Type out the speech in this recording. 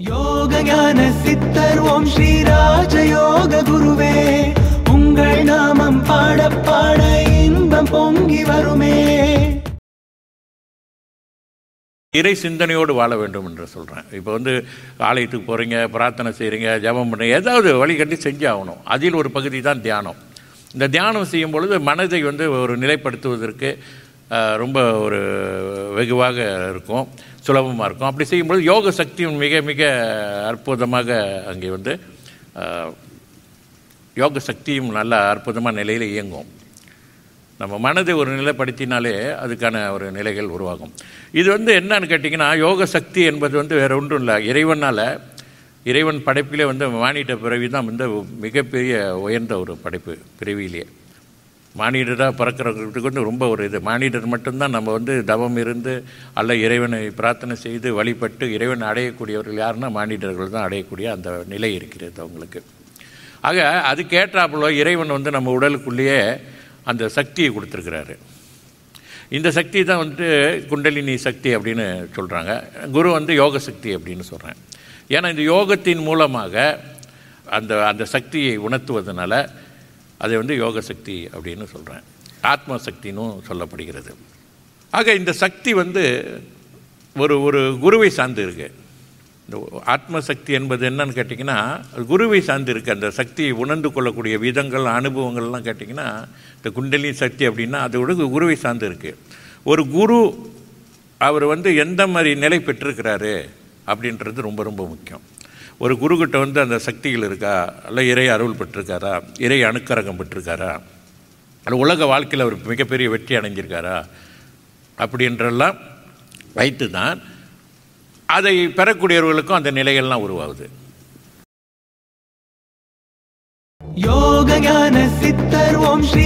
யோக ஞான சித்தர் ஓம் ஸ்ரீ ராஜயோக குருவே, உங்கள் நாமம் பாட பாட இன்பம் பொங்கி வருமே. இறை சிந்தனையோடு வாழ வேண்டும் என்று சொல்கிறேன். இப்போ ஆலயத்துக்கு போகிறீங்க, பிரார்த்தனை செய்கிறீங்க, ஜபம் பண்ணுறீங்க, ஏதாவது வழி கட்டி செஞ்சு ஆகணும். அதில் ஒரு பகுதி தான் தியானம். இந்த தியானம் செய்யும் பொழுது மனதை ஒரு நிலைப்படுத்துவதற்கு ரொம்ப ஒரு வெகுவாக இருக்கும், சுலபமாக இருக்கும். அப்படி செய்யும்போது யோக சக்தியும் மிக மிக அற்புதமாக அங்கே யோக சக்தியும் நல்ல அற்புதமான நிலையில் இயங்கும். நம்ம மனதை ஒரு நிலைப்படுத்தினாலே அதுக்கான ஒரு நிலைகள் உருவாகும். இது என்னன்னு கேட்டிங்கன்னா, யோக சக்தி என்பது வேறு ஒன்றும் இல்லை. இறைவன் படைப்பிலே மானிட பிறவி தான் மிகப்பெரிய உயர்ந்த ஒரு படைப்பு. பிறவியிலேயே மானிடராக பறக்கிறதுக்கு ரொம்ப ஒரு மானிடர் மட்டும்தான் நம்ம தவம் இருந்து அல்ல இறைவனை பிரார்த்தனை செய்து வழிபட்டு இறைவன் அடையக்கூடியவர்கள் யாருன்னா மானிடர்கள் தான் அடையக்கூடிய அந்த நிலை இருக்கிறது அவங்களுக்கு. ஆக அதுக்கேற்றாப்புல இறைவன் நம்ம உடலுக்குள்ளேயே அந்த சக்தியை கொடுத்துருக்கிறாரு. இந்த சக்தி தான் குண்டலினி சக்தி அப்படின்னு சொல்கிறாங்க. குரு யோக சக்தி அப்படின்னு சொல்கிறேன். ஏன்னா இந்த யோகத்தின் மூலமாக அந்த சக்தியை உணர்த்துவதனால அதை யோக சக்தி அப்படின்னு சொல்கிறேன். ஆத்ம சக்தின்னு சொல்லப்படுகிறது. ஆக இந்த சக்தி ஒரு குருவை சார்ந்து இருக்குது. இந்த ஆத்ம சக்தி என்பது என்னன்னு கேட்டிங்கன்னா, குருவை சார்ந்து இருக்குது. அந்த சக்தியை உணர்ந்து கொள்ளக்கூடிய விதங்கள், அனுபவங்கள்லாம் கேட்டிங்கன்னா, இந்த குண்டலினி சக்தி அப்படின்னா அதோட குருவை சார்ந்து இருக்குது. ஒரு குரு அவர் எந்த மாதிரி நிலை பெற்றிருக்கிறாரு அப்படின்றது ரொம்ப ரொம்ப முக்கியம். ஒரு குருக்கிட்ட அந்த சக்திகள் இருக்கா, அல்ல இறை அருள் பெற்றிருக்காரா, இறை அணுக்கரகம் பெற்றிருக்காரா, அல்ல உலக வாழ்க்கையில் அவர் மிகப்பெரிய வெற்றி அடைஞ்சிருக்காரா அப்படின்றெல்லாம் வைத்து தான் அதை பெறக்கூடியவர்களுக்கும் அந்த நிலைகள்லாம் உருவாகுது. யோக ஞான சித்தர் ஓம் ஸ்ரீ